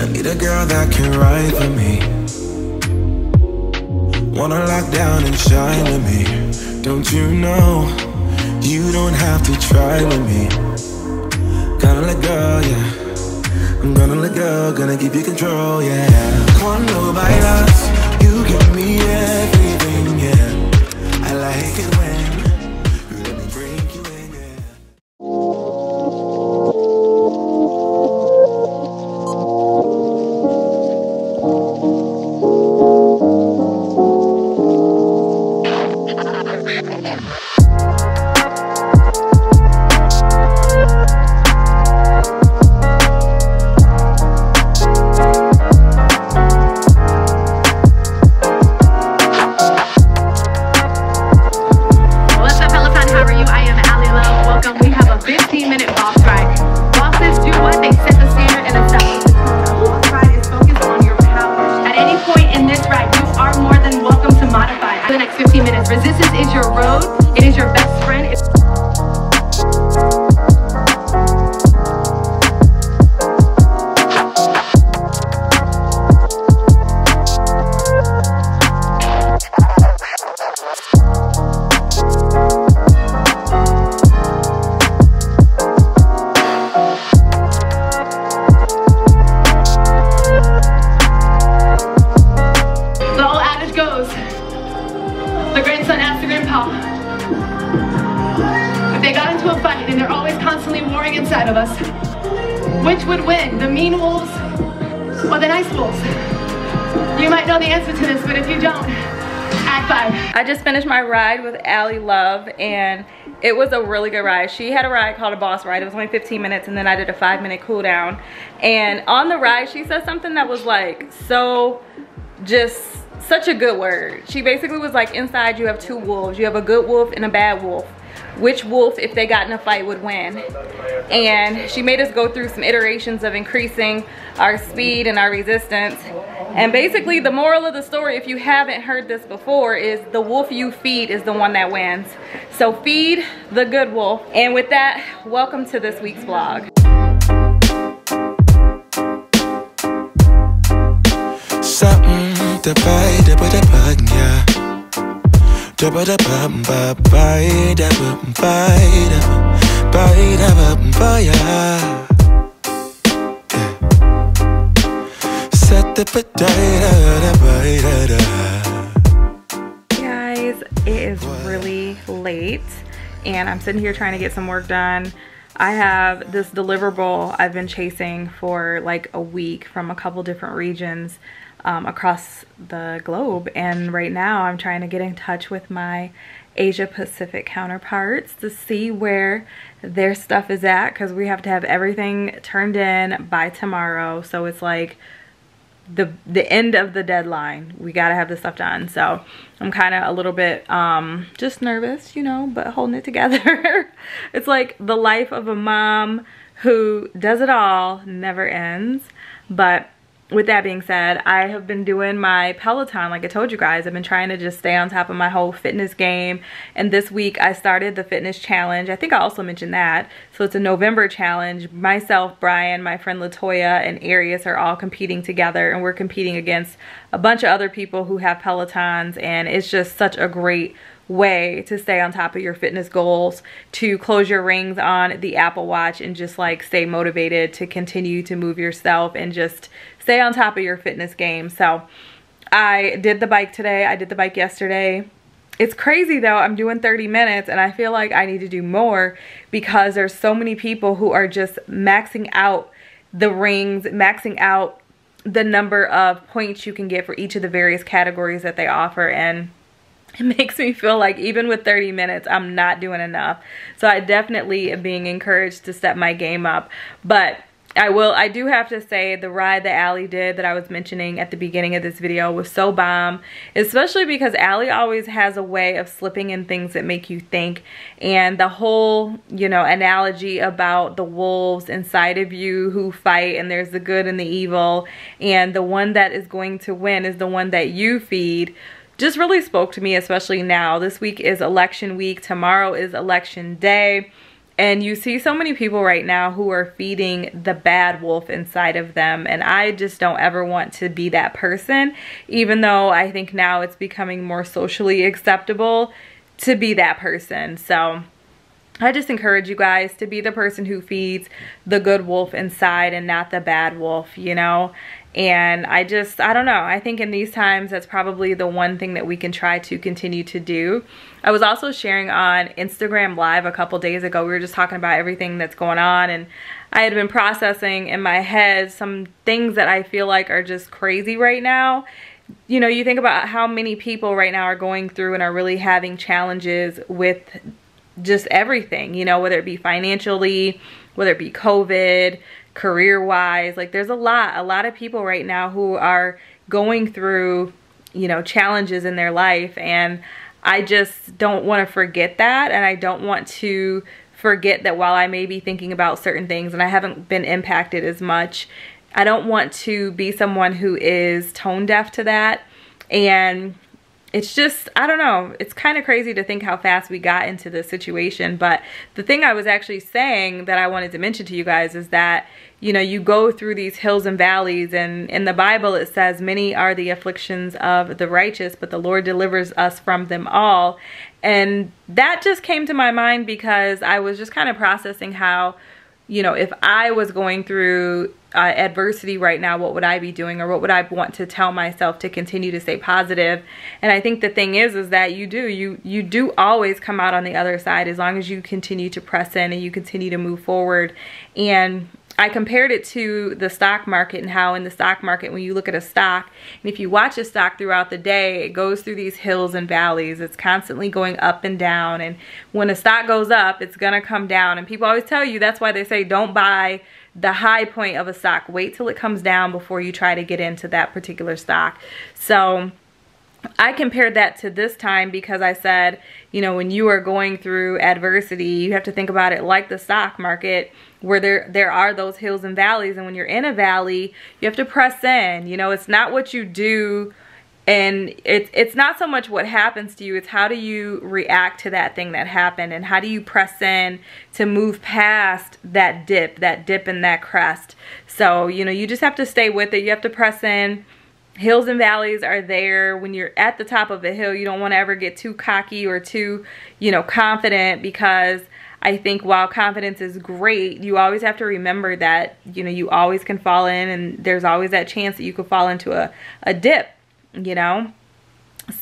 I need a girl that can ride for me. Wanna lock down and shine with me. Don't you know you don't have to try with me. Gonna let go, yeah. I'm gonna let go, gonna give you control, yeah. Cuando bailas, you give me everything, yeah. I like it when you let me bring you in, yeah. Resistance is your road. It is your best friend. The old adage goes, the grandson asked the grandpa if they got into a fight and they're always constantly warring inside of us, which would win, the mean wolves or the nice wolves? You might know the answer to this, but if you don't, add 5. I just finished my ride with Allie Love and it was a really good ride. She had a ride called a boss ride. It was only 15 minutes and then I did a 5-minute cool down. And on the ride, she said something that was like such a good word. She basically was like, inside you have 2 wolves. You have a good wolf and a bad wolf. Which wolf, if they got in a fight, would win? And she made us go through some iterations of increasing our speed and our resistance. And basically the moral of the story, if you haven't heard this before, is the wolf you feed is the one that wins. So feed the good wolf. And with that, welcome to this week's vlog. Guys, it is really late and I'm sitting here trying to get some work done. I have this deliverable I've been chasing for like a week from a couple different regions across the globe, and right now I'm trying to get in touch with my Asia Pacific counterparts to see where their stuff is at, because we have to have everything turned in by tomorrow. So it's like the end of the deadline. We gotta have this stuff done. So I'm kind of a little bit just nervous, you know, but holding it together. It's like the life of a mom who does it all, never ends. But with that being said, I have been doing my Peloton, like I told you guys. I've been trying to just stay on top of my whole fitness game. And this week I started the fitness challenge. I think I also mentioned that. So it's a November challenge. Myself, Brian, my friend Latoya, and Arius are all competing together. And we're competing against a bunch of other people who have Pelotons. And it's just such a great way to stay on top of your fitness goals, to close your rings on the Apple Watch and just like stay motivated to continue to move yourself and just stay on top of your fitness game. So I did the bike today. I did the bike yesterday. It's crazy though. I'm doing 30 minutes and I feel like I need to do more because there's so many people who are just maxing out the rings, maxing out the number of points you can get for each of the various categories that they offer. And it makes me feel like even with 30 minutes, I'm not doing enough. So I definitely am being encouraged to step my game up. But I do have to say the ride that Allie did that I was mentioning at the beginning of this video was so bomb, especially because Allie always has a way of slipping in things that make you think. And the whole, you know, analogy about the wolves inside of you who fight, and there's the good and the evil, and the one that is going to win is the one that you feed, just really spoke to me, especially now. This week is election week. Tomorrow is election day. And you see so many people right now who are feeding the bad wolf inside of them. And I just don't ever want to be that person, even though I think now it's becoming more socially acceptable to be that person. So I just encourage you guys to be the person who feeds the good wolf inside and not the bad wolf, you know? And I don't know. I think in these times, that's probably the one thing that we can try to continue to do. I was also sharing on Instagram Live a couple days ago. We were just talking about everything that's going on. And I had been processing in my head some things that I feel like are just crazy right now. You know, you think about how many people right now are going through and are really having challenges with just everything, you know, whether it be financially, whether it be COVID, career-wise. Like, there's a lot of people right now who are going through, you know, challenges in their life. And I just don't want to forget that. And I don't want to forget that while I may be thinking about certain things and I haven't been impacted as much, I don't want to be someone who is tone deaf to that. And it's just, I don't know, it's kind of crazy to think how fast we got into this situation. But the thing I was actually saying that I wanted to mention to you guys is that, you know, you go through these hills and valleys, and in the Bible it says, many are the afflictions of the righteous, but the Lord delivers us from them all. And that just came to my mind because I was just kind of processing how, you know, if I was going through adversity right now, what would I be doing, or what would I want to tell myself to continue to stay positive? And I think the thing is that you do always come out on the other side as long as you continue to press in and you continue to move forward. And I compared it to the stock market, and how in the stock market, when you look at a stock, and if you watch a stock throughout the day, it goes through these hills and valleys. It's constantly going up and down. And when a stock goes up, it's going to come down. And people always tell you, that's why they say don't buy the high point of a stock. Wait till it comes down before you try to get into that particular stock. So I compared that to this time because I said, you know, when you are going through adversity, you have to think about it like the stock market, where there are those hills and valleys. And when you're in a valley, you have to press in. You know, it's not what you do, and it's not so much what happens to you, it's how do you react to that thing that happened, and how do you press in to move past that dip and that crest. So, you know, you just have to stay with it. You have to press in. Hills and valleys are there. When you're at the top of the hill, you don't want to ever get too cocky or too, you know, confident, because I think while confidence is great, you always have to remember that, you know, you always can fall in, and there's always that chance that you could fall into a dip, you know.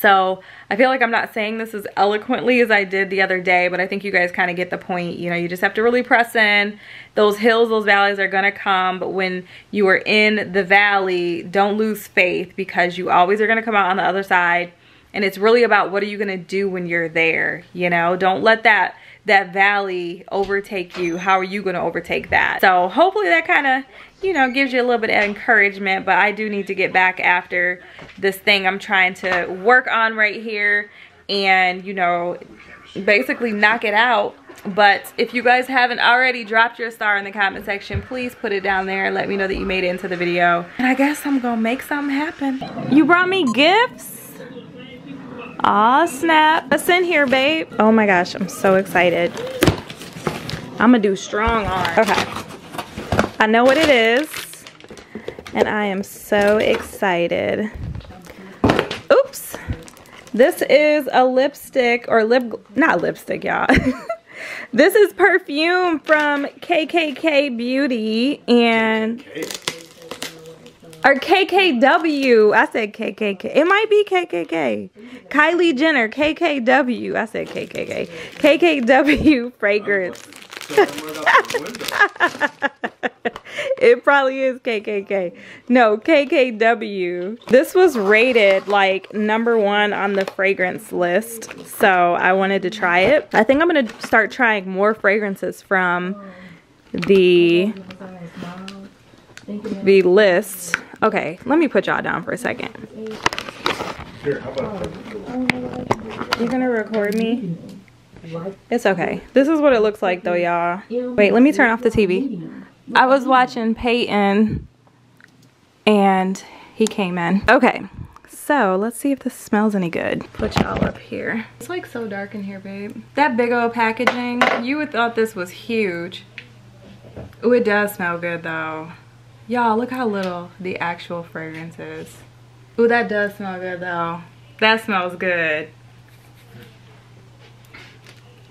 So I feel like I'm not saying this as eloquently as I did the other day, but I think you guys kind of get the point. You know, you just have to really press in. Those hills, those valleys are going to come, but when you are in the valley, don't lose faith, because you always are going to come out on the other side. And it's really about what are you going to do when you're there, you know. Don't let that valley overtake you. How are you going to overtake that? So hopefully that kind of, you know, gives you a little bit of encouragement. But I do need to get back after this thing I'm trying to work on right here, and, you know, basically knock it out. But if you guys haven't already dropped your star in the comment section, please put it down there and let me know that you made it into the video. And I guess I'm gonna make something happen. You brought me gifts? Aw, snap. What's in here, babe? Oh my gosh, I'm so excited. I'm gonna do strong arm. Okay. I know what it is, and I am so excited. Oops. This is a lipstick, or not lipstick, y'all. This is Perfume from KKK Beauty, and or KKW. I said KKK. It might be KKK. Kylie Jenner, KKW. I said KKK. KKW fragrance. It probably is KKK. No, KKW. This was rated like #1 on the fragrance list, so I wanted to try it. I think I'm gonna start trying more fragrances from the list. Okay, let me put y'all down for a second. Here, how about You gonna record me? It's okay. This is what it looks like though, y'all. Wait, let me turn off the TV. I was watching Peyton and he came in. Okay, So let's see if this smells any good. Put y'all up here. It's like so dark in here, babe. That big old packaging, you would thought this was huge. Oh, it does smell good though. Y'all, look how little the actual fragrance is. Oh, that does smell good though. That smells good.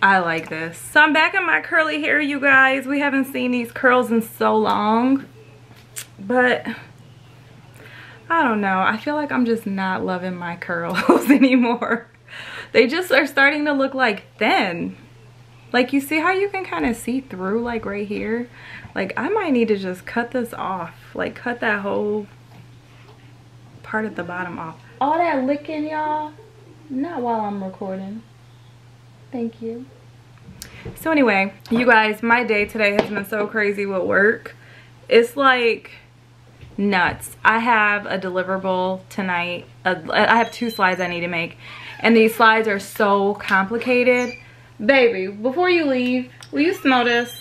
I like this. So I'm back in my curly hair, you guys. We haven't seen these curls in so long. But I don't know. I feel like I'm just not loving my curls anymore. They just are starting to look like thin. Like, you see how you can kind of see through, like right here? Like, I might need to just cut this off. Like, cut that whole part at the bottom off. All that licking, y'all, not while I'm recording. Thank you. So anyway, you guys, my day today has been so crazy with work. It's like nuts. I have a deliverable tonight. I have 2 slides I need to make. And these slides are so complicated. Baby, before you leave, will you smell this?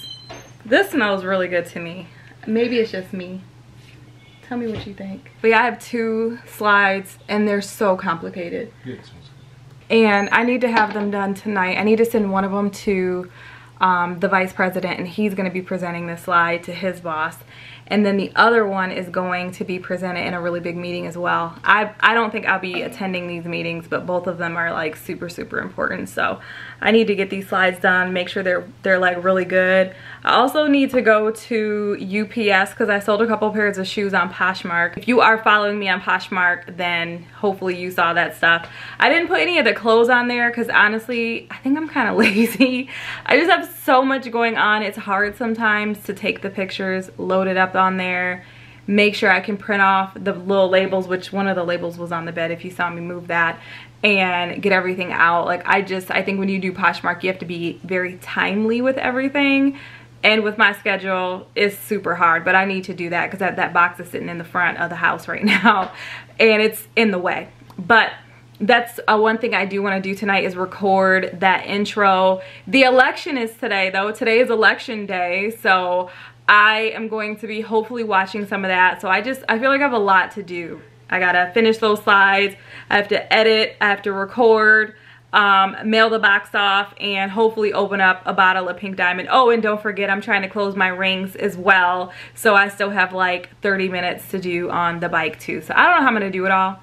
This smells really good to me. Maybe it's just me. Tell me what you think. But yeah, I have 2 slides and they're so complicated. Yeah, it smells good. And I need to have them done tonight. I need to send one of them to the vice president, and he's going to be presenting the slide to his boss. And then the other one is going to be presented in a really big meeting as well. I don't think I'll be attending these meetings, but both of them are like super, super important. So I need to get these slides done, make sure they're like really good. I also need to go to UPS because I sold a couple pairs of shoes on Poshmark. If you are following me on Poshmark, then hopefully you saw that stuff. I didn't put any of the clothes on there because honestly, I think I'm kind of lazy. I just have so much going on. It's hard sometimes to take the pictures, load it up on there, make sure I can print off the little labels, which one of the labels was on the bed if you saw me move that, and get everything out. Like, I think when you do Poshmark, you have to be very timely with everything. And with my schedule, it's super hard, but I need to do that because that box is sitting in the front of the house right now and it's in the way. But that's one thing I do want to do tonight is record that intro. The election is today though. Today is election day, so I am going to be hopefully watching some of that. So I feel like I have a lot to do. I gotta finish those slides, I have to edit, I have to record, mail the box off, and hopefully open up a bottle of Pink Diamond. Oh, and don't forget, I'm trying to close my rings as well, so I still have like 30 minutes to do on the bike too. So I don't know how I'm gonna do it all.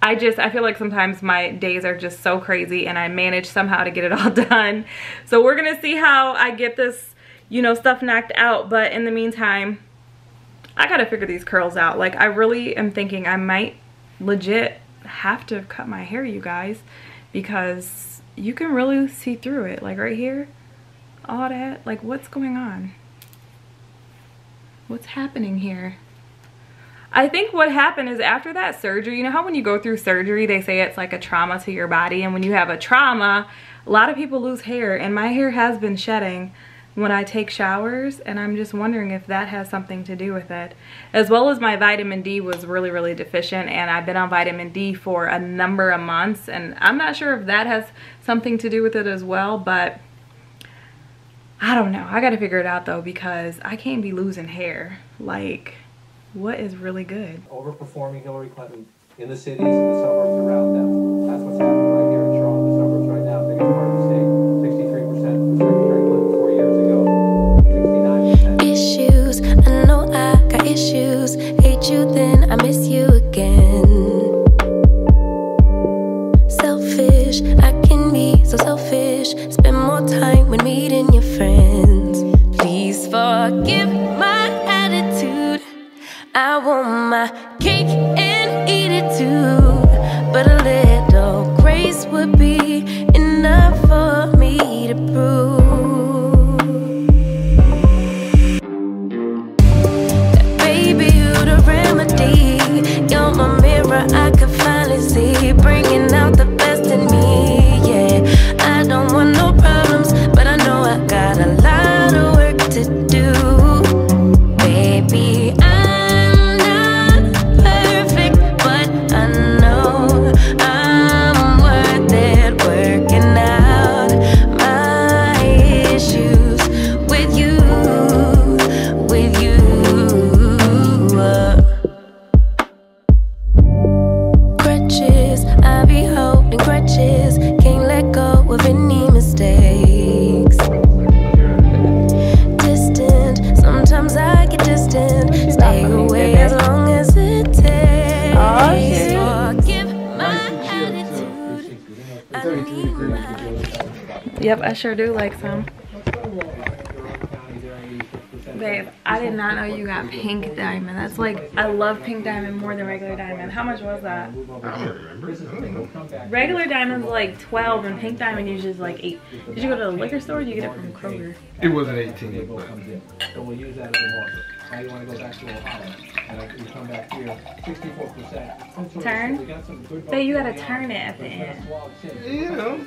I feel like sometimes my days are just so crazy and I manage somehow to get it all done. So we're gonna see how I get this, you know, stuff knocked out. But in the meantime, I gotta figure these curls out. Like, I really am thinking I might legit have to cut my hair, you guys, because you can really see through it. Like right here, all that, like what's going on? What's happening here? I think what happened is after that surgery, you know how when you go through surgery, they say it's like a trauma to your body, and when you have a trauma, a lot of people lose hair, and my hair has been shedding when I take showers, and I'm just wondering if that has something to do with it. As well as my vitamin D was really, really deficient, and I've been on vitamin D for a number of months, and I'm not sure if that has something to do with it as well, but I don't know. I gotta figure it out though, because I can't be losing hair. Like, what is really good? Overperforming Hillary Clinton in the cities and the suburbs around them. That's what's happening right here in Charlotte, the suburbs right now. Biggest part of the state, 63% for Secretary Clinton 4 years ago, 69%. Issues, I know I got issues. Hate you then, I miss you again. Selfish, I can be so selfish. Spend more time when meeting your friends. Please forgive my attitude. I want my cake and eat it too, but a little grace would be enough for me to prove that, baby, you're the remedy. You're my mirror, I could finally see, bringing out the best in me. Yeah, I don't want no problems, but I know I got a lot of work to do. Baby, I'm not perfect, but I know distant. Stay away as long as it takes. Forgive my attitude. I need my Yep, I sure do like some. Babe, I did not know you got pink diamond. That's like, I love pink diamond more than regular diamond. How much was that? I don't remember. Regular diamond's like 12 and pink diamond usually is like 8. Did you go to the liquor store or did you get it from Kroger? It wasn't 18, but So we'll use that as a marker. Now you want to go back to Ohio. And you come back here, 64%. Turn? Babe, you gotta turn it at the end. you know,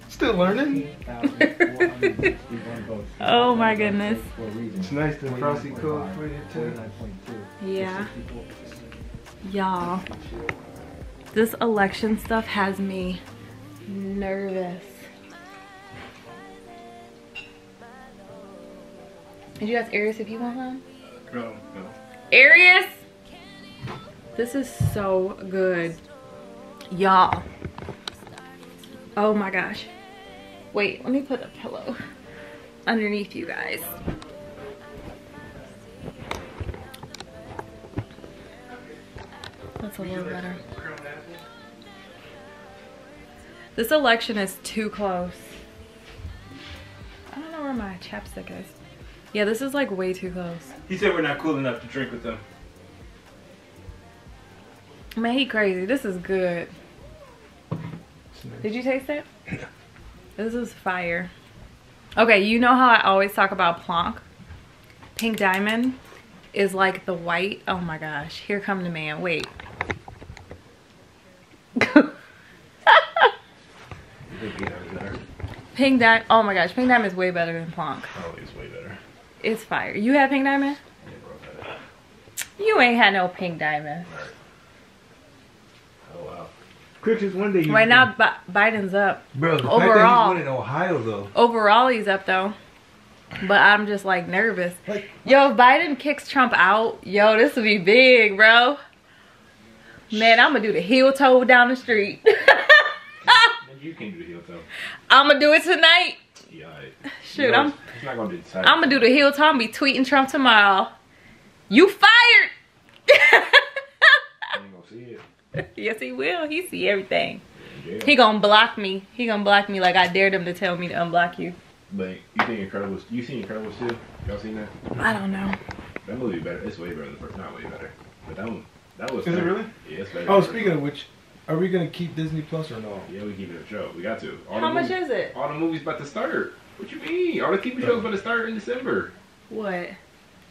still learning. Oh my goodness. It's nice and frosty cold for you too. Yeah. Y'all, this election stuff has me nervous. Did you ask Arius if you want one? No. Arius! This is so good. Y'all. Oh my gosh. Wait, let me put a pillow underneath you guys. That's a little better. This election is too close. I don't know where my chapstick is. Yeah, this is like way too close. He said we're not cool enough to drink with them. Man, he crazy. This is good. Did you taste it? This is fire. Okay, you know how I always talk about Plonk? Pink Diamond is like the white. Oh my gosh. Here come the man. Wait. Pink Diamond. Oh my gosh. Pink Diamond is way better than Plonk. Oh, it's way better. It's fire. You have Pink Diamond? You ain't had no Pink Diamond. Oh wow. Christian, one day you Right now, Biden's up. bro, the overall, fact that he's won in Ohio though. Overall, he's up though. But I'm just like nervous. Like, yo, if Biden kicks Trump out, yo, this would be big, bro. Man, I'm gonna do the heel toe down the street. you can do the heel toe. I'm gonna do it tonight. Yeah. Shoot, He's not gonna do the side. I'm gonna do the heel toe. I'm gonna be tweeting Trump tomorrow. You fired. You ain't gonna see it. Yes, he will. He see everything. Yeah. He gonna block me. He gonna block me like I dared him to tell me to unblock you. Like, you think Incredibles? You seen Incredibles too? Y'all seen that? I don't know. That movie better. It's way better than the first. Not way better, but that one. That was. Is it better. really? Yeah, it's better. Oh, speaking of which, are we gonna keep Disney Plus or no? Yeah, we keep it a show. We got to. How much is it? All the movies about to start. What you mean? All the TV shows about to start in December. What?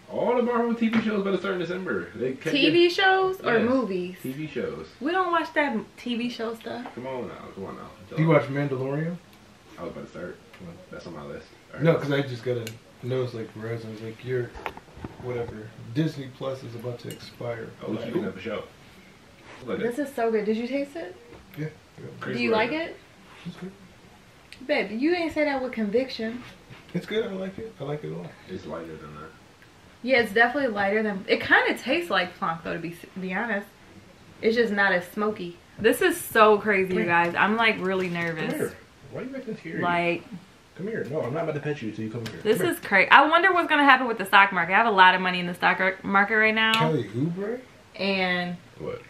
All the Marvel TV shows about to start in December. They kept TV shows or Yes, movies? TV shows. We don't watch that TV show stuff. Come on now. Come on now. Do you watch Mandalorian? I was about to start. Well, that's on my list. All right. No, because I just got a notice like Verizon was like, your whatever Disney Plus is about to expire. Oh, we keeping up a show. Look This is so good. Did you taste it? Yeah. Do you like it? It's good. Babe, you ain't say that with conviction. It's good. I like it. I like it a lot. It's lighter than that. Yeah, it's definitely lighter than... It kind of tastes like Plonk, though, to be honest. It's just not as smoky. This is so crazy, you guys. I'm, like, really nervous. Come here. Why are you making scary? Like... Come here. No, I'm not about to pet you until you come here. This is crazy. I wonder what's going to happen with the stock market. I have a lot of money in the stock market right now. Kelly Oubre? And... What?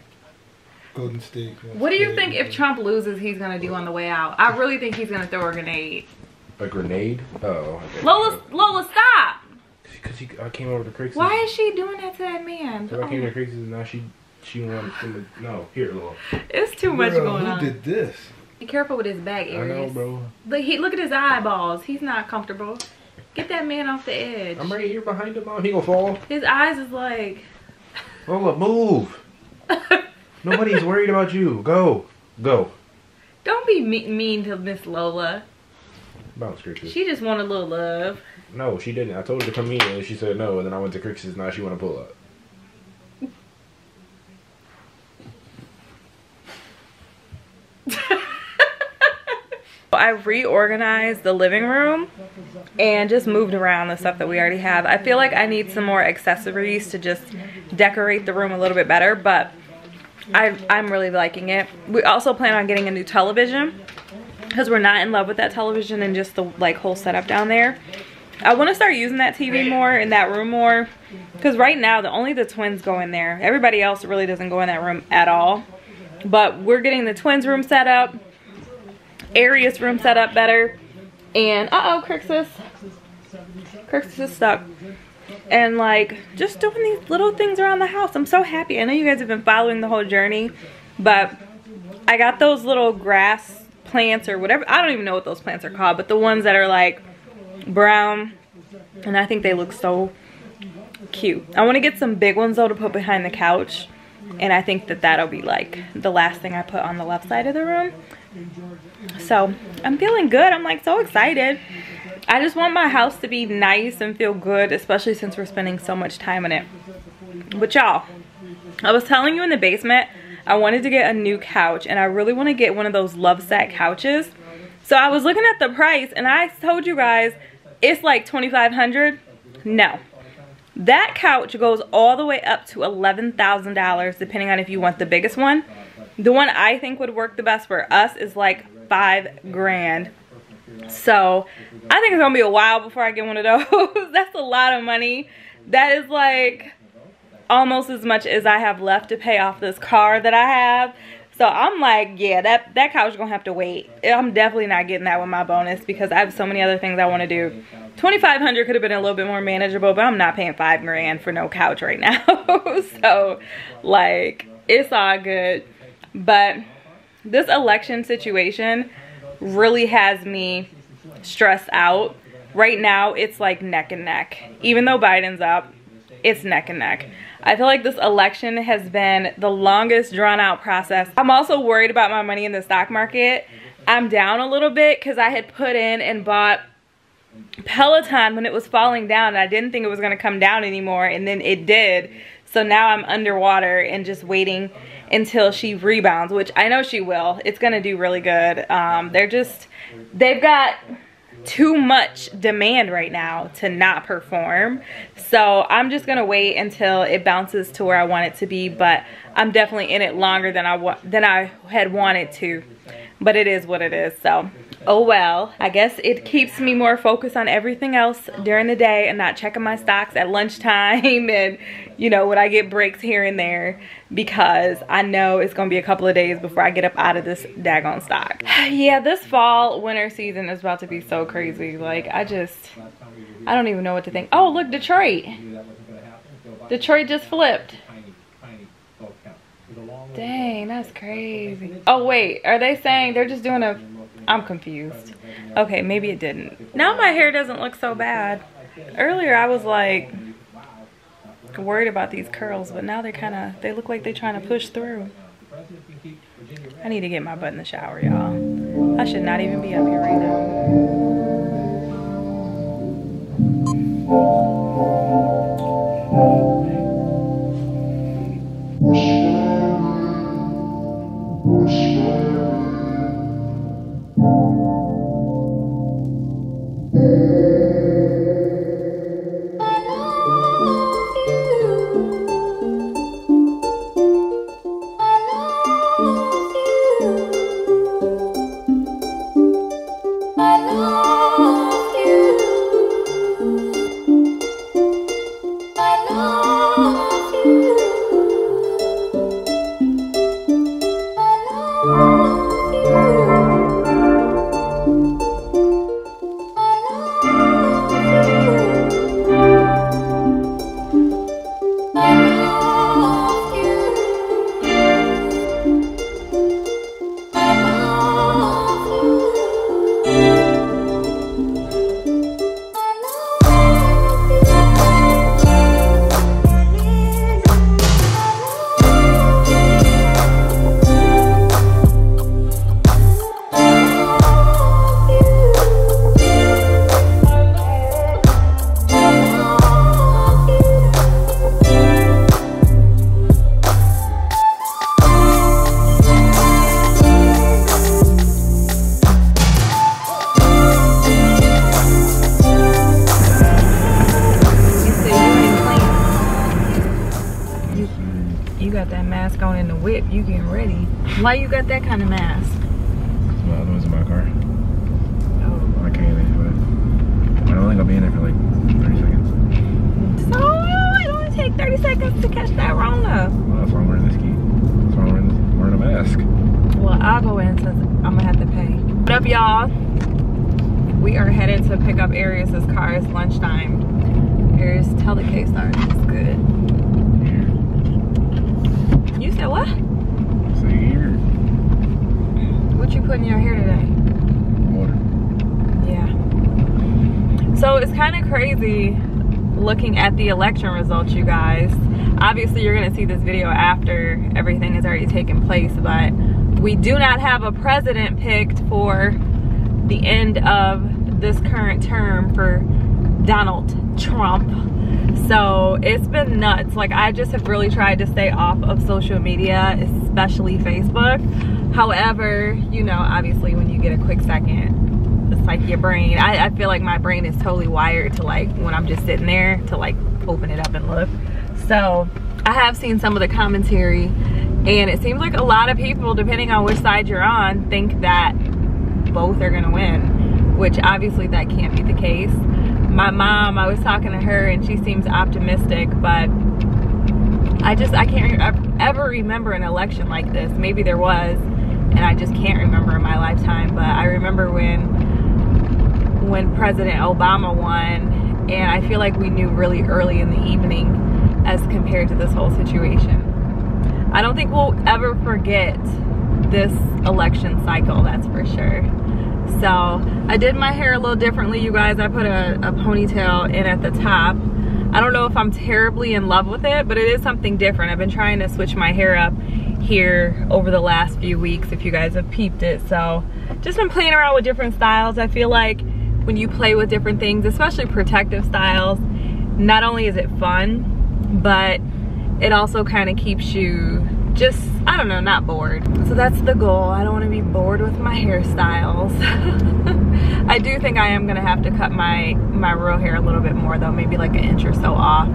Golden State. What do you think if Trump loses, he's going to do on the way out? I really think he's going to throw a grenade. A grenade? Oh, okay. Lola, stop! Because I came over to Craigslist. Why is she doing that to that man? So I came to Craigslist and now she wanted him to... No, here, Lola. It's too much going on. Who did this? Be careful with his back, Aries. I know, bro. Look at his eyeballs. He's not comfortable. Get that man off the edge. I'm right here behind him, Mom. He gonna fall. His eyes is like... Lola, move. Nobody's worried about you. Go. Go. Don't be mean to Miss Lola. Bounce, Crixus. She just want a little love. No, she didn't. I told her to come in and she said no. And then I went to Crixus. Now she want to pull up. I reorganized the living room and just moved around the stuff that we already have. I feel like I need some more accessories to just decorate the room a little bit better, but I'm really liking it. We also plan on getting a new television because we're not in love with that television and just the like whole setup down there. I want to start using that TV more in that room more, because right now only the twins go in there. Everybody else really doesn't go in that room at all. But we're getting the twins room set up, Arius room set up better, and Crixus is stuck. And like just doing these little things around the house. I'm so happy. I know you guys have been following the whole journey, but I got those little grass plants or whatever. I don't even know what those plants are called, but the ones that are like brown, and I think they look so cute. I want to get some big ones though to put behind the couch, and I think that that'll be like the last thing I put on the left side of the room. So I'm feeling good. I'm like so excited. I just want my house to be nice and feel good, especially since we're spending so much time in it. But y'all, I was telling you in the basement, I wanted to get a new couch, and I really want to get one of those love sack couches. So I was looking at the price, and I told you guys it's like $2,500. No, that couch goes all the way up to $11,000 depending on if you want the biggest one. The one I think would work the best for us is like $5 grand. So I think it's gonna be a while before I get one of those. That's a lot of money. That is like almost as much as I have left to pay off this car that I have. So I'm like, yeah, that couch is gonna have to wait. I'm definitely not getting that with my bonus because I have so many other things I want to do. $2,500 could have been a little bit more manageable, but I'm not paying $5 grand for no couch right now. So like it's all good. But this election situation really has me stressed out. Right now it's like neck and neck. Even though Biden's up, it's neck and neck. I feel like this election has been the longest drawn out process. I'm also worried about my money in the stock market. I'm down a little bit because I had put in and bought Peloton when it was falling down, and I didn't think it was going to come down anymore, and then it did. So now I'm underwater and just waiting until she rebounds, which I know she will. It's going to do really good. They've got too much demand right now to not perform. So I'm just going to wait until it bounces to where I want it to be, but I'm definitely in it longer than I had wanted to. But it is what it is, so oh well. I guess it keeps me more focused on everything else during the day and not checking my stocks at lunchtime and, you know, when I get breaks here and there, because I know it's gonna be a couple of days before I get up out of this daggone stock. Yeah, this fall winter season is about to be so crazy. Like I don't even know what to think. Oh look, Detroit just flipped. Dang, that's crazy. Oh wait, are they saying they're just doing a... I'm confused. Okay, maybe it didn't. Now my hair doesn't look so bad. Earlier I was like worried about these curls, but now they look like they're trying to push through. I need to get my butt in the shower, y'all. I should not even be up here right now. Why you got that kind of mask? Well, it was in my car. Oh. I can't even do it. I'm only gonna be in there for like 30 seconds. So it only take 30 seconds to catch that Rona. Well, that's why I'm wearing this key. That's why I'm wearing a mask. Well, I'll go in since I'm gonna have to pay. What up, y'all? We are headed to pick up Arius's car. It's lunchtime. Arius, tell the K-Star it's good. Here. You said what? So here. What you put in your hair today? Water. Yeah. So it's kind of crazy looking at the election results, you guys. Obviously, you're gonna see this video after everything has already taken place, but we do not have a president picked for the end of this current term for Donald Trump. So it's been nuts. Like, I just have really tried to stay off of social media, especially Facebook. However, you know, obviously when you get a quick second, it's like your brain, I feel like my brain is totally wired to, like, when I'm just sitting there, to like open it up and look. So I have seen some of the commentary, and it seems like a lot of people, depending on which side you're on, think that both are gonna win, which obviously that can't be the case. My mom, I was talking to her and she seems optimistic, but I can't ever remember an election like this. Maybe there was, and I just can't remember in my lifetime, but I remember when President Obama won, and I feel like we knew really early in the evening as compared to this whole situation. I don't think we'll ever forget this election cycle, that's for sure. So I did my hair a little differently, you guys. I put a ponytail in at the top. I don't know if I'm terribly in love with it, but it is something different. I've been trying to switch my hair up here over the last few weeks, if you guys have peeped it. So just been playing around with different styles. I feel like when you play with different things, especially protective styles, not only is it fun, but it also kind of keeps you just, I don't know, not bored. So that's the goal. I don't want to be bored with my hairstyles. I do think I am gonna have to cut my real hair a little bit more though, maybe like an inch or so off,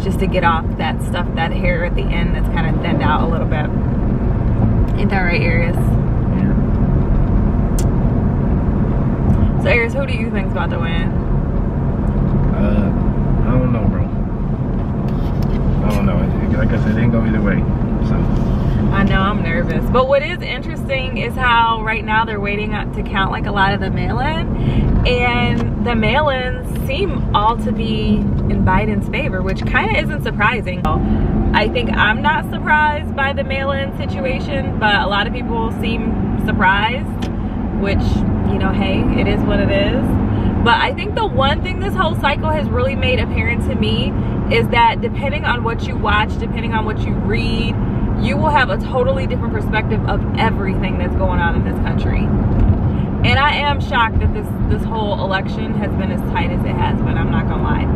just to get off that stuff, that hair at the end that's kind of thinned out a little bit. Ain't that right, Arius? Here. So Arius, who do you think's about to win? I don't know, bro. I don't know. Like I said, it didn't go either way. So I know, I'm nervous. But what is interesting is how right now they're waiting to count like a lot of the mail-in, and the mail-ins seem all to be in Biden's favor, which kind of isn't surprising. I think I'm not surprised by the mail-in situation, but a lot of people seem surprised, which, you know, hey, it is what it is. But I think the one thing this whole cycle has really made apparent to me is that depending on what you watch, depending on what you read, you will have a totally different perspective of everything that's going on in this country. And I am shocked that this whole election has been as tight as it has been, I'm not gonna lie.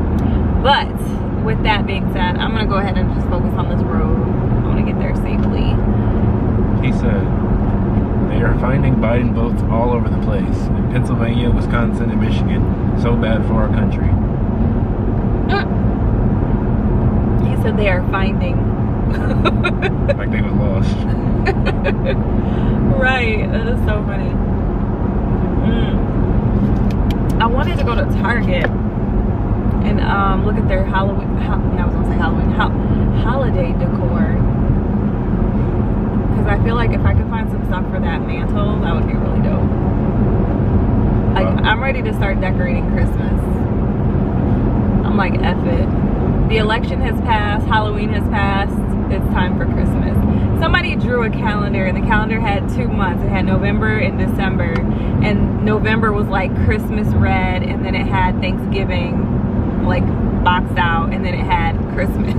But with that being said, I'm gonna go ahead and just focus on this road. I wanna get there safely. he said they are finding Biden votes all over the place. In Pennsylvania, Wisconsin, and Michigan. So bad for our country. He said they are finding. Like they was lost. Right, that is so funny. I wanted to go to Target and look at their Halloween, I was gonna say Halloween, holiday decor. Because I feel like if I could find some stuff for that mantle, that would be really dope. Like, I'm ready to start decorating Christmas. I'm like, F it. The election has passed, Halloween has passed, it's time for Christmas. Somebody drew a calendar and the calendar had 2 months. It had November and December. And November was like Christmas red, and then it had Thanksgiving like boxed out, and then it had Christmas.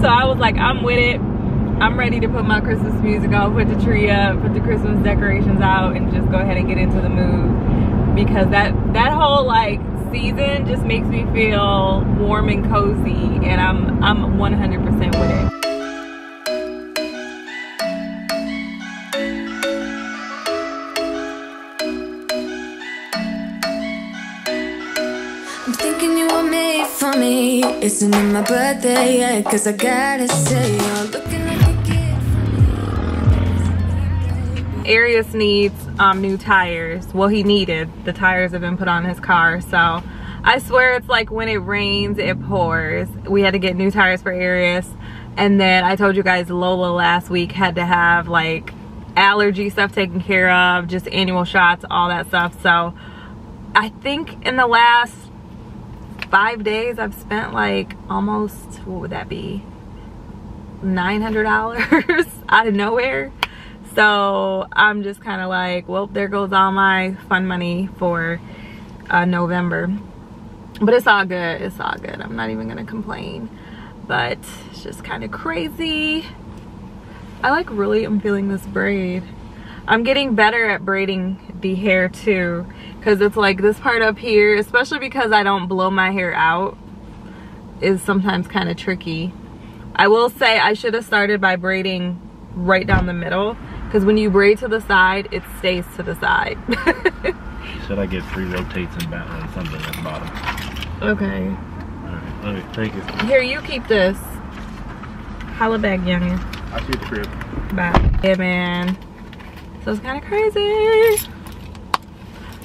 So I was like, I'm with it. I'm ready to put my Christmas music on, put the tree up, put the Christmas decorations out, and just go ahead and get into the mood. Because that whole like season just makes me feel warm and cozy, and I'm 100% with it. I'm thinking you were made for me. Isn't it my birthday yet? Cause I gotta say, you're looking like a kid for me. Arius needs new tires. Well, he needed. The tires have been put on his car, so I swear it's like when it rains, it pours. We had to get new tires for Arius. And then I told you guys Lola last week had to have like allergy stuff taken care of, just annual shots, all that stuff. So I think in the last 5 days I've spent like almost, what would that be, $900 out of nowhere. So I'm just kind of like, well, there goes all my fun money for November. But it's all good, it's all good. I'm not even gonna complain. But it's just kind of crazy. I like really am feeling this braid. I'm getting better at braiding the hair too, because it's like this part up here, especially because I don't blow my hair out, is sometimes kind of tricky. I will say I should have started by braiding right down the middle, because when you braid to the side, it stays to the side. She said I get 3 rotates and balance something at the bottom. Okay. Alright, thank you. Here, you keep this. Holla back, youngin. I'll see you at the crib. Bye. Yeah, man. So it's kind of crazy.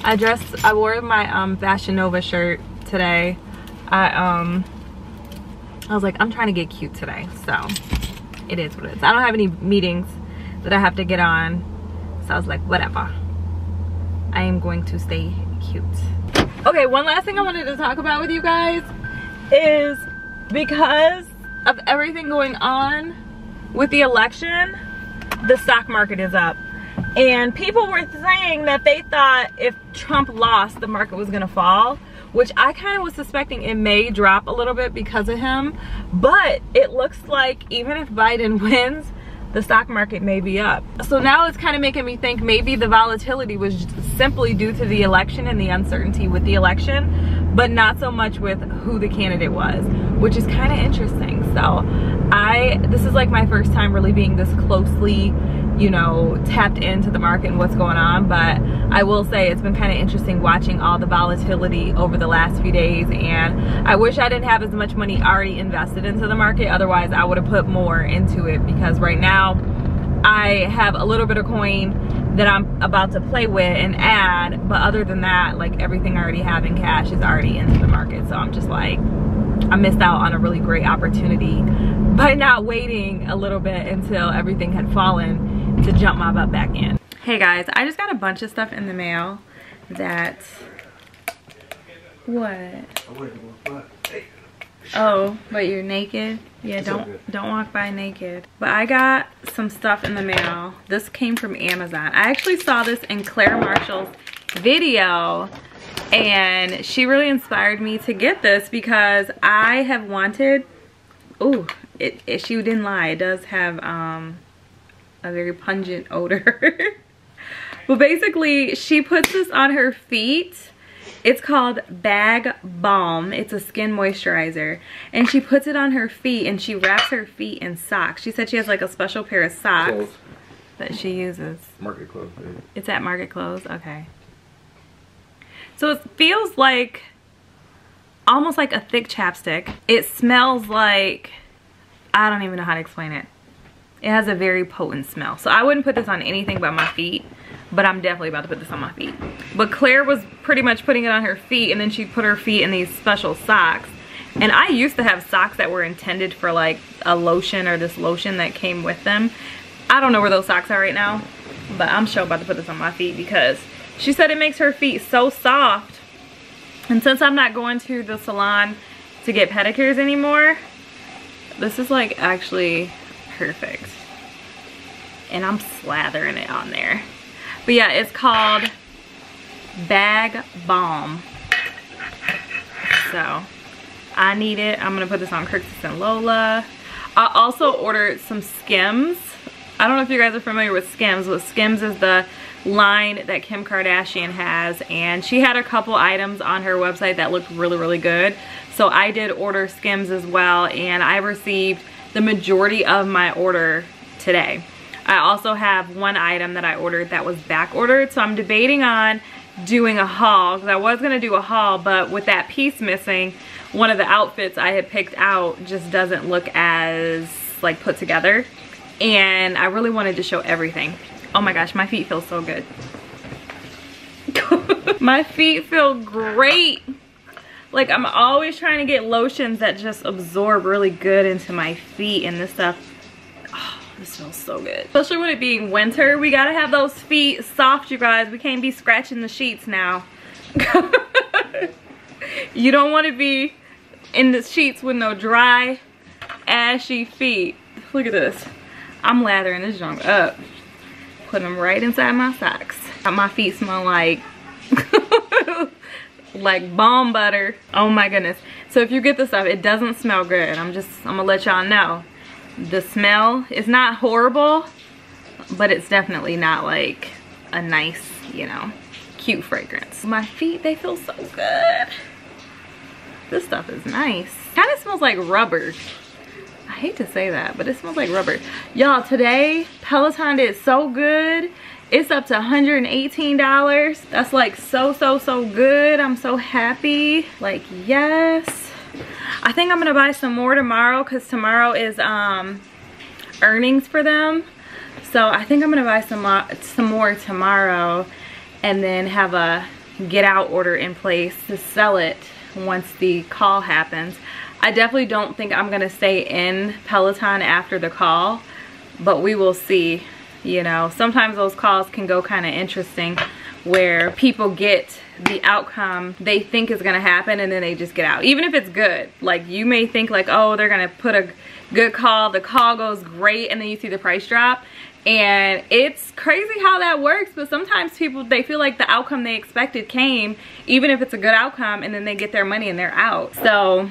I wore my Fashion Nova shirt today. I was like, I'm trying to get cute today, so it is what it is. I don't have any meetings that I have to get on, so I was like, whatever. I am going to stay cute. Okay, one last thing I wanted to talk about with you guys is because of everything going on with the election, the stock market is up. And people were saying that they thought if Trump lost, the market was gonna fall, which I kind of was suspecting it may drop a little bit because of him. But it looks like even if Biden wins, the stock market may be up. So now it's kind of making me think maybe the volatility was simply due to the election and the uncertainty with the election, but not so much with who the candidate was, which is kind of interesting. So this is like my first time really being this closely, you know, tapped into the market and what's going on. But I will say it's been kind of interesting watching all the volatility over the last few days, and I wish I didn't have as much money already invested into the market. Otherwise I would have put more into it, because right now I have a little bit of coin that I'm about to play with and add, but other than that, like everything I already have in cash is already into the market. So I'm just like, I missed out on a really great opportunity by not waiting a little bit until everything had fallen to jump my butt back in. Hey guys, I just got a bunch of stuff in the mail that, what? Oh, but you're naked? Yeah, don't walk by naked. But I got some stuff in the mail. This came from Amazon. I actually saw this in Claire Marshall's video, and she really inspired me to get this because I have wanted, oh, she didn't lie. It does have a very pungent odor. But basically, she puts this on her feet. It's called Bag Balm. It's a skin moisturizer. And she puts it on her feet and she wraps her feet in socks. She said she has like a special pair of socks Clothes. that she uses. Market Clothes, baby. It's at Market Clothes? Okay. So it feels like, almost like a thick chapstick. It smells like, I don't even know how to explain it. It has a very potent smell. So I wouldn't put this on anything but my feet, but I'm definitely about to put this on my feet. But Claire was pretty much putting it on her feet, and then she put her feet in these special socks. And I used to have socks that were intended for like a lotion, or this lotion that came with them. I don't know where those socks are right now, but I'm sure about to put this on my feet because she said it makes her feet so soft. And since I'm not going to the salon to get pedicures anymore, this is like actually perfect. And I'm slathering it on there. But yeah, it's called Bag Balm. So I need it. I'm gonna put this on KRISTYN and Lola. I also ordered some Skims. I don't know if you guys are familiar with Skims, but Skims is the line that Kim Kardashian has, and she had a couple items on her website that looked really, really good. So I did order Skims as well, and I received the majority of my order today. I also have one item that I ordered that was back ordered, so I'm debating on doing a haul, because I was going to do a haul, but with that piece missing, one of the outfits I had picked out just doesn't look as like put together, and I really wanted to show everything. Oh my gosh, my feet feel so good. My feet feel great. Like, I'm always trying to get lotions that just absorb really good into my feet, and this stuff, oh, this smells so good. Especially with it being winter, we gotta have those feet soft, you guys. We can't be scratching the sheets now. You don't want to be in the sheets with no dry, ashy feet. Look at this. I'm lathering this junk up, putting them right inside my socks. My feet smell like like balm butter. Oh my goodness. So if you get this stuff, it doesn't smell good. I'm gonna let y'all know. The smell is not horrible, but it's definitely not like a nice, you know, cute fragrance. My feet, they feel so good. This stuff is nice. Kind of smells like rubber. I hate to say that, but it smells like rubber. Y'all, today Peloton did so good. It's up to $118. That's like so good. I'm so happy. Like, yes. I think I'm gonna buy some more tomorrow because tomorrow is earnings for them. So I think I'm gonna buy some more tomorrow and then have a get out order in place to sell it once the call happens. I definitely don't think I'm gonna stay in Peloton after the call, but we will see. You know, sometimes those calls can go kind of interesting where people get the outcome they think is gonna happen and then they just get out. Even if it's good, like you may think like, oh, they're gonna put a good call, the call goes great, and then you see the price drop. And it's crazy how that works, but sometimes people, they feel like the outcome they expected came, even if it's a good outcome, and then they get their money and they're out. So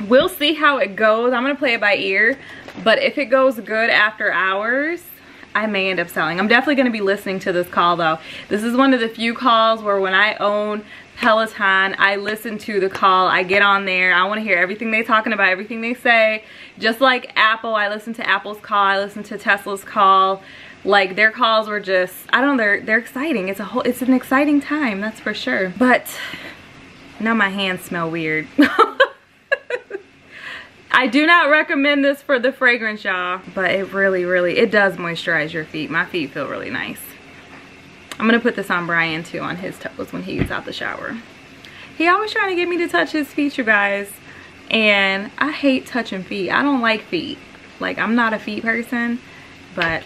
we'll see how it goes. I'm gonna play it by ear, but if it goes good after hours, I may end up selling. I'm definitely gonna be listening to this call though. This is one of the few calls where when I own Peloton, I listen to the call. I get on there. I wanna hear everything they're talking about, everything they say. Just like Apple, I listen to Apple's call, I listen to Tesla's call. Like, their calls were just, I don't know, they're exciting. It's an exciting time, that's for sure. But now my hands smell weird. I do not recommend this for the fragrance, y'all, but it really, it does moisturize your feet. My feet feel really nice. I'm gonna put this on Brian too, on his toes when he gets out the shower. He always trying to get me to touch his feet, you guys, and I hate touching feet. I don't like feet. Like, I'm not a feet person, but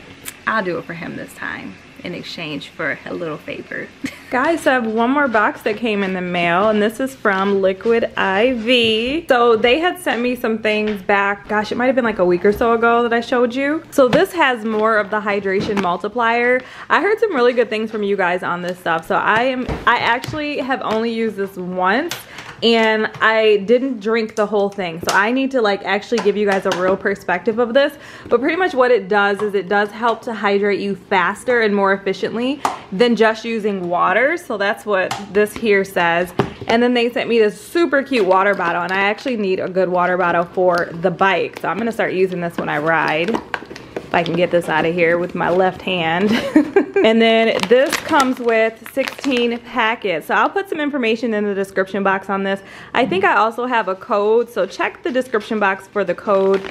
I'll do it for him this time in exchange for a little favor. Guys, I have one more box that came in the mail, and this is from Liquid IV. So they had sent me some things back, gosh, it might have been like a week or so ago that I showed you. So this has more of the hydration multiplier. I heard some really good things from you guys on this stuff. So I actually have only used this once, and I didn't drink the whole thing. So I need to like actually give you guys a real perspective of this. But pretty much what it does is it does help to hydrate you faster and more efficiently than just using water. So that's what this here says. And then they sent me this super cute water bottle, and I actually need a good water bottle for the bike. So I'm gonna start using this when I ride. If I can get this out of here with my left hand. And then this comes with 16 packets. So I'll put some information in the description box on this. I think I also have a code, so check the description box for the code.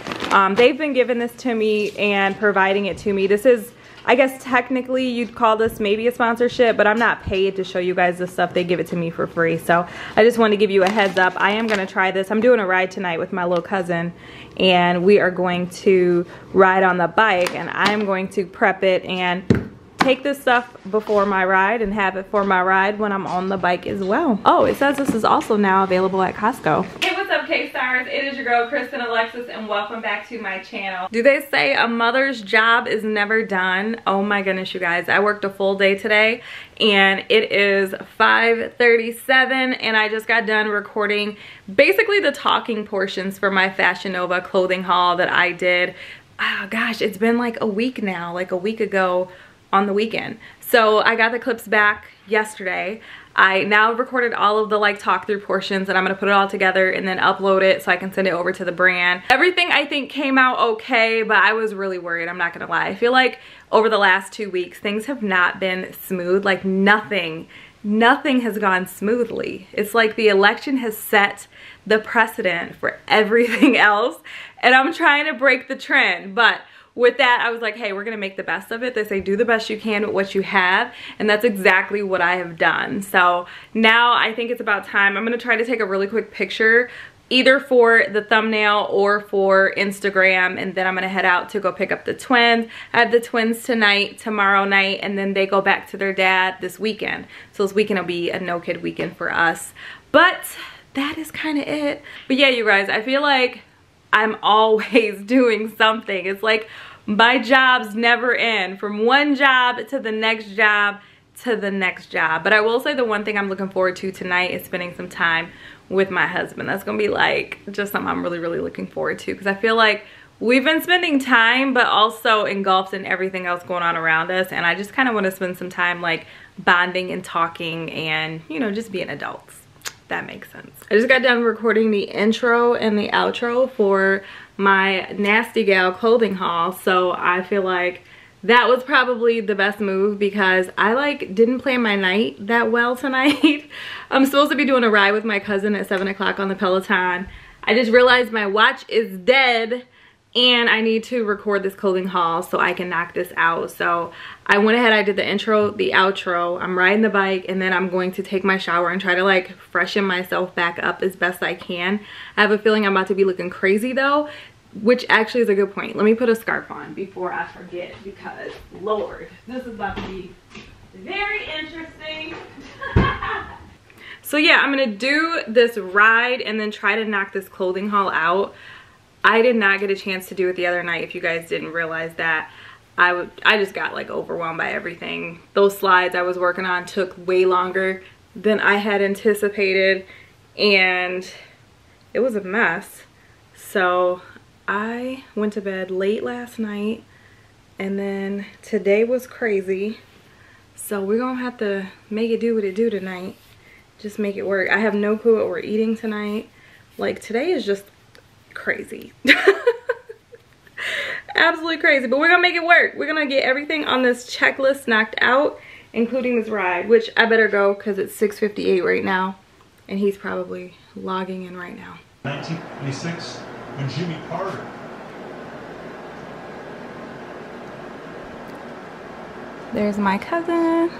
They've been giving this to me and providing it to me. This is, I guess technically you'd call this maybe a sponsorship, but I'm not paid to show you guys this stuff. They give it to me for free. So I just wanted to give you a heads up. I am gonna try this. I'm doing a ride tonight with my little cousin, and we are going to ride on the bike, and I'm going to prep it and take this stuff before my ride and have it for my ride when I'm on the bike as well. Oh, it says this is also now available at Costco. Hey, what's up, K-Stars? It is your girl, Kristynalexis, and welcome back to my channel. Do they say a mother's job is never done? Oh my goodness, you guys. I worked a full day today, and it is 5:37, and I just got done recording basically the talking portions for my Fashion Nova clothing haul that I did. Oh gosh, it's been like a week now, like a week ago on the weekend. So I got the clips back yesterday. I now recorded all of the like talk through portions, and I'm gonna put it all together and then upload it so I can send it over to the brand. Everything I think came out okay, but I was really worried, I'm not gonna lie. I feel like over the last 2 weeks, things have not been smooth. Like nothing has gone smoothly. It's like the election has set the precedent for everything else, and I'm trying to break the trend, but with that, I was like, hey, we're gonna make the best of it. They say do the best you can with what you have, and that's exactly what I have done. So now I think it's about time. I'm gonna try to take a really quick picture either for the thumbnail or for Instagram, and then I'm gonna head out to go pick up the twins. I have the twins tonight, tomorrow night, and then they go back to their dad this weekend. So this weekend will be a no kid weekend for us. But that is kind of it. But yeah, you guys, I feel like I'm always doing something. It's like my jobs never end, from one job to the next job to the next job. But I will say the one thing I'm looking forward to tonight is spending some time with my husband. That's gonna be like just something I'm really looking forward to, because I feel like we've been spending time but also engulfed in everything else going on around us, and I just kind of want to spend some time like bonding and talking and, you know, just being adults. That makes sense. I just got done recording the intro and the outro for my Nasty Gal clothing haul, so I feel like that was probably the best move because I like didn't plan my night that well tonight. I'm supposed to be doing a ride with my cousin at 7 o'clock on the Peloton. I just realized my watch is dead and I need to record this clothing haul so I can knock this out. So I went ahead, I did the intro, the outro, I'm riding the bike, and then I'm going to take my shower and try to like freshen myself back up as best I can. I have a feeling I'm about to be looking crazy though, which actually is a good point. Let me put a scarf on before I forget, because Lord, this is about to be very interesting. So yeah, I'm gonna do this ride and then try to knock this clothing haul out. I did not get a chance to do it the other night. If you guys didn't realize that, I just got like overwhelmed by everything. Those slides I was working on took way longer than I had anticipated, and it was a mess. So I went to bed late last night, and then today was crazy. So we're gonna have to make it do what it do tonight. Just make it work. I have no clue what we're eating tonight. Like, today is just crazy. Absolutely crazy, but we're gonna make it work. We're gonna get everything on this checklist knocked out, including this ride, which I better go because it's 6:58 right now, and he's probably logging in right now. 1996, when Jimmy Carter. There's my cousin.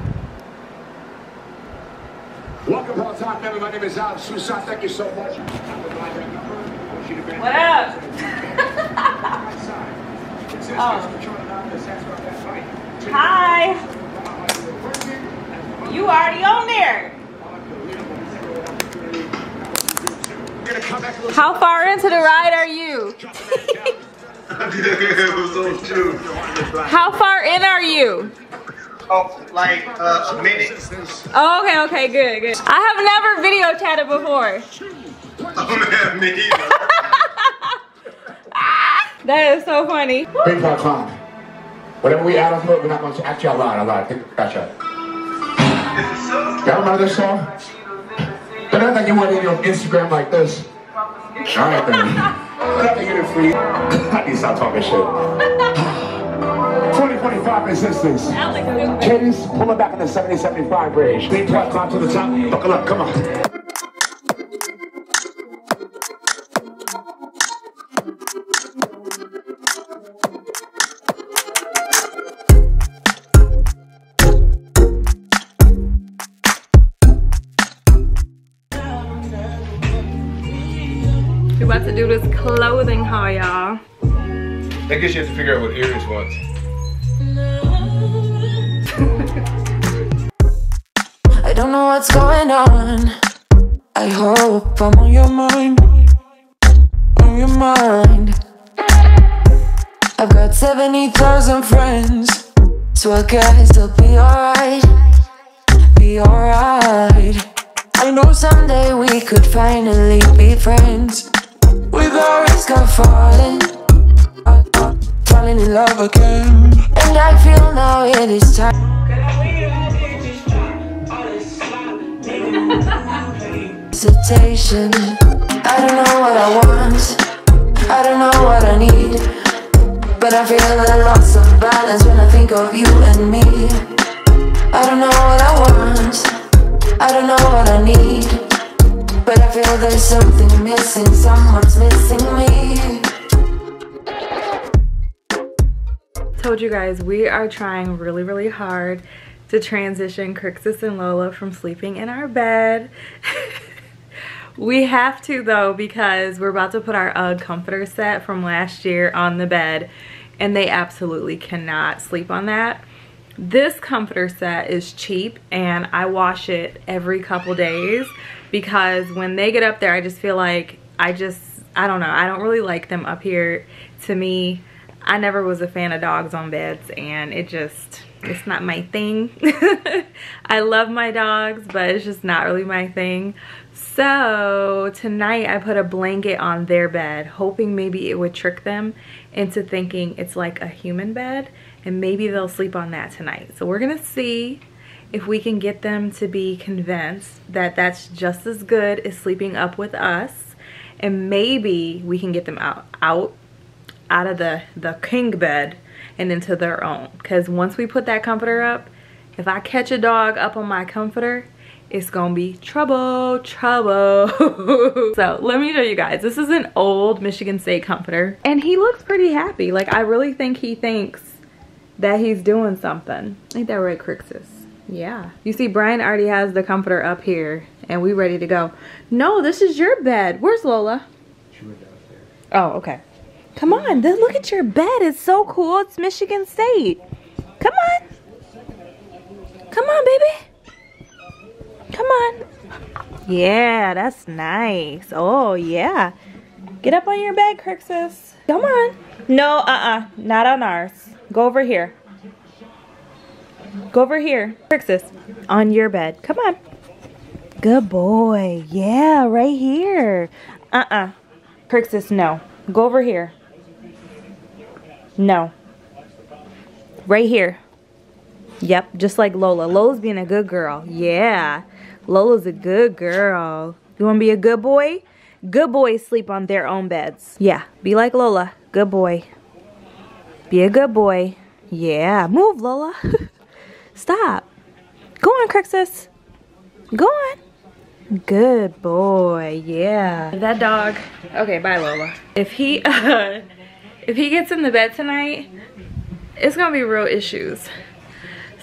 Welcome, Peloton member. My name is Alex Susan. Thank you so much. What up? Oh. Hi. You already on there. How far into the ride are you? How far in are you? Oh, like a minute. Oh, okay, good. I have never video chatted before. Oh man, me either. That is so funny. Big Peloton. Whatever we add on to it, we're not going to actually a lot. Gotcha. Y'all remember this song? But I think you went in your Instagram like this. Alright then. I think it is free. I need to stop talking shit. 2025 resistance. Cadence, pull it back in the 70-75 range. Big Peloton to the top. Buckle up, come on. We're about to do this clothing haul, y'all. I guess you have to figure out what Iris wants. I don't know what's going on. I hope I'm on your mind. On your mind. I've got 70,000 friends, so I guess I'll be alright. Be alright. I know someday we could finally be friends, without risk of falling in love again. And I feel now it is time. Hesitation. I don't know what I want, I don't know what I need, but I feel a loss of balance when I think of you and me. I don't know what I want, I don't know what I need, but I feel there's something missing, someone's missing me. told you guys, we are trying really, really hard to transition KRISTYN and Lola from sleeping in our bed. We have to though, because we're about to put our UGG comforter set from last year on the bed, and they absolutely cannot sleep on that. This comforter set is cheap, and I wash it every couple days because when they get up there, I just feel like I don't know, I don't really like them up here. To me, I never was a fan of dogs on beds, and it's not my thing. I love my dogs, but it's just not really my thing. So tonight I put a blanket on their bed, hoping maybe it would trick them into thinking it's like a human bed, and maybe they'll sleep on that tonight. So we're gonna see if we can get them to be convinced that that's just as good as sleeping up with us, and maybe we can get them out of the king bed and into their own. Because once we put that comforter up, if I catch a dog up on my comforter, it's gonna be trouble. So let me show you guys. This is an old Michigan State comforter, and he looks pretty happy. Like, I really think he thinks that he's doing something. Ain't that right, KRISTYN? Yeah. You see, Brian already has the comforter up here, and we ready to go. No, this is your bed. Where's Lola? She went downstairs. Oh, okay. Come on, look at your bed. It's so cool. It's Michigan State. Come on. Come on, baby. Come on. Yeah, that's nice. Oh, yeah. Get up on your bed, KRISTYN. Come on. No, not on ours. Go over here. Go over here. KRISTYN, on your bed. Come on. Good boy. Yeah, right here. KRISTYN, no. Go over here. No. Right here. Yep, just like Lola. Lola's being a good girl. Yeah. Lola's a good girl. You want to be a good boy? Good boys sleep on their own beds. Yeah, be like Lola. Good boy. Be a good boy. Yeah, move, Lola. Stop. Go on, KRISTYN. Go on. Good boy. Yeah. That dog. Okay, bye, Lola. If he gets in the bed tonight, it's gonna be real issues.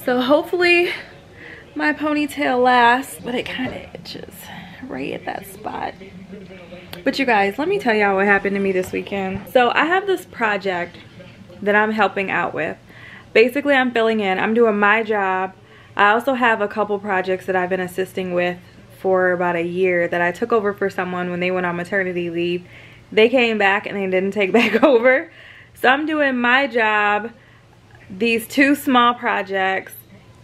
So hopefully my ponytail lasts, but it kind of itches right at that spot. But you guys, let me tell y'all what happened to me this weekend. So I have this project that I'm helping out with. Basically, I'm filling in. I'm doing my job. I also have a couple projects that I've been assisting with for about a year that I took over for someone when they went on maternity leave. They came back and they didn't take back over. So I'm doing my job, these two small projects,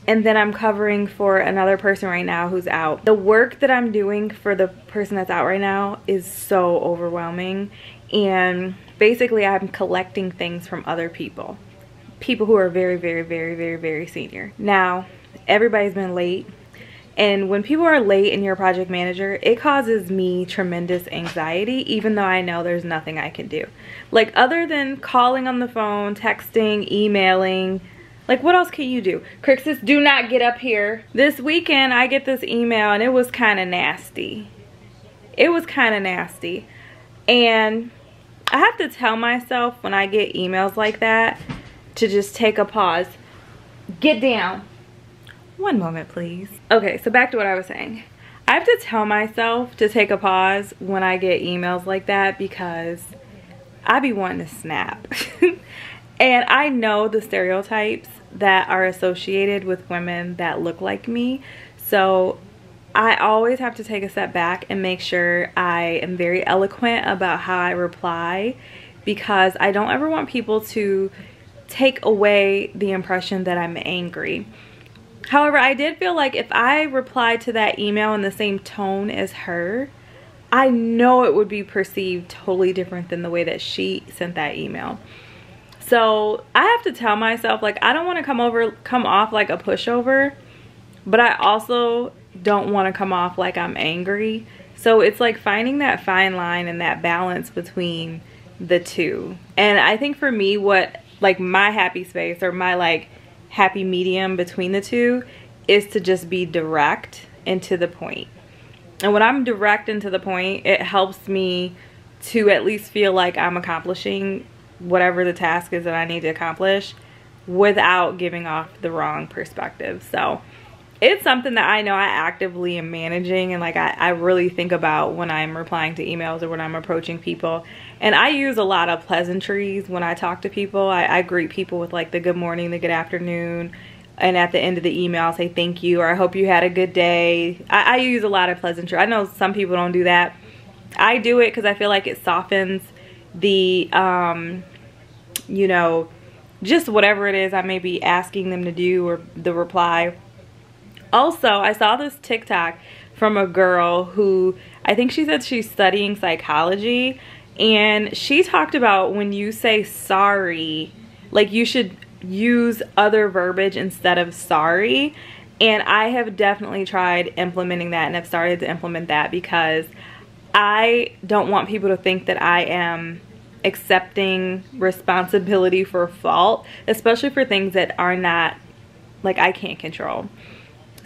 and then I'm covering for another person right now who's out. The work that I'm doing for the person that's out right now is so overwhelming, and basically I'm collecting things from other people who are very, very, very, very, very senior. Now, everybody's been late, and when people are late and you're a project manager, it causes me tremendous anxiety, even though I know there's nothing I can do. Like, other than calling on the phone, texting, emailing, like, what else can you do? KRISTYN, do not get up here. This weekend, I get this email, and it was kind of nasty. It was kind of nasty. And I have to tell myself when I get emails like that to just take a pause. Get down. One moment, please. Okay, so back to what I was saying. I have to tell myself to take a pause when I get emails like that, because I be wanting to snap. And I know the stereotypes that are associated with women that look like me. So I always have to take a step back and make sure I am very eloquent about how I reply, because I don't ever want people to take away the impression that I'm angry. However, I did feel like if I replied to that email in the same tone as her, I know it would be perceived totally different than the way that she sent that email. So I have to tell myself, like, I don't want to come off like a pushover, but I also don't want to come off like I'm angry. So it's like finding that fine line and that balance between the two. And I think for me, what, like, my happy space, or my, like, happy medium between the two, is to just be direct and to the point. And when I'm direct and to the point, it helps me to at least feel like I'm accomplishing whatever the task is that I need to accomplish, without giving off the wrong perspective. So it's something that I know I actively am managing, and like I really think about when I'm replying to emails or when I'm approaching people. And I use a lot of pleasantries when I talk to people. I greet people with like the good morning, the good afternoon, and at the end of the email I'll say thank you, or I hope you had a good day. I use a lot of pleasantry. I know some people don't do that. I do it because I feel like it softens the you know, just whatever it is I may be asking them to do, or the reply. Also, I saw this TikTok from a girl who, I think she said she's studying psychology, and she talked about when you say sorry, like you should use other verbiage instead of sorry. And I have definitely tried implementing that, and have started to implement that, because I don't want people to think that I am accepting responsibility for fault, especially for things that are not, like, I can't control.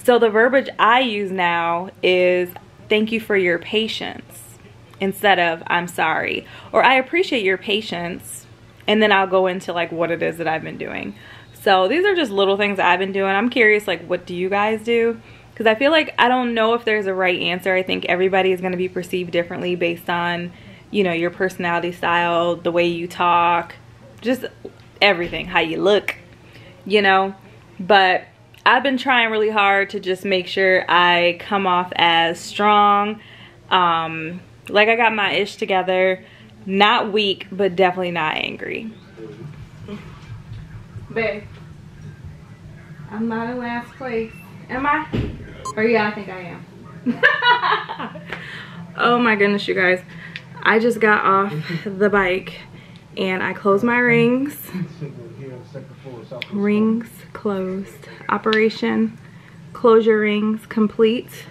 So the verbiage I use now is thank you for your patience instead of I'm sorry, or I appreciate your patience, and then I'll go into like what it is that I've been doing. So these are just little things I've been doing. I'm curious, like, what do you guys do? Because I feel like I don't know if there's a right answer. I think everybody is going to be perceived differently based on, you know, your personality style, the way you talk, just everything, how you look, you know. But I've been trying really hard to just make sure I come off as strong, like I got my ish together, not weak, but definitely not angry. Babe, I'm not in last place, am I? Or yeah, I think I am. Oh my goodness, you guys. I just got off the bike and I closed my rings. Rings closed. Operation close your rings complete.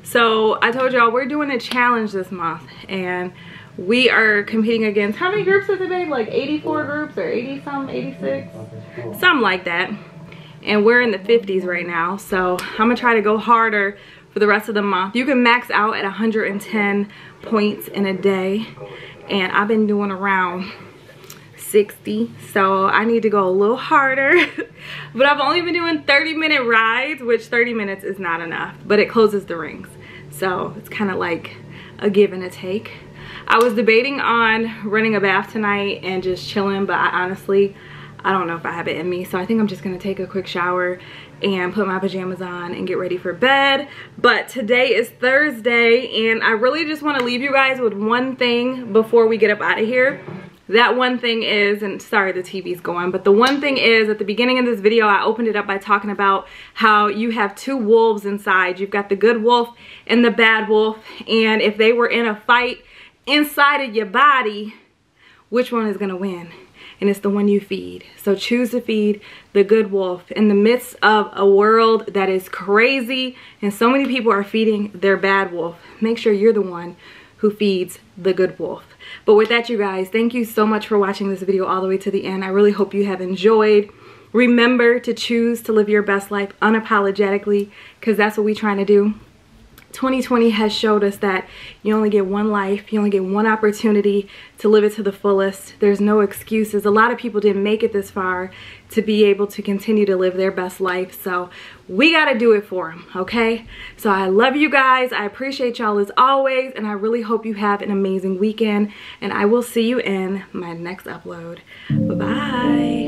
So I told y'all we're doing a challenge this month, and we are competing against, how many groups has it been? Like 84 groups, or 80 something, 86, something like that. And we're in the 50s right now, so I'm gonna try to go harder for the rest of the month. You can max out at 110 points in a day, and I've been doing around 60, so I need to go a little harder. But I've only been doing 30-minute rides, which 30 minutes is not enough, but it closes the rings, so it's kind of like a give and a take. I was debating on running a bath tonight and just chilling, but I don't know if I have it in me, so I think I'm just gonna take a quick shower and put my pajamas on and get ready for bed. But today is Thursday, and I really just want to leave you guys with one thing before we get up out of here. That one thing is, and sorry the TV's going, but the one thing is, at the beginning of this video I opened it up by talking about how you have two wolves inside. You've got the good wolf and the bad wolf, and if they were in a fight inside of your body, which one is gonna win? And it's the one you feed. So choose to feed the good wolf in the midst of a world that is crazy and so many people are feeding their bad wolf. Make sure you're the one who feeds the good wolf. But with that, you guys, thank you so much for watching this video all the way to the end. I really hope you have enjoyed. Remember to choose to live your best life unapologetically, because that's what we're trying to do. 2020 has showed us that you only get one life, you only get one opportunity to live it to the fullest. There's no excuses. A lot of people didn't make it this far to be able to continue to live their best life, so we got to do it for them, okay? So I love you guys. I appreciate y'all as always, and I really hope you have an amazing weekend, and I will see you in my next upload. Bye-bye.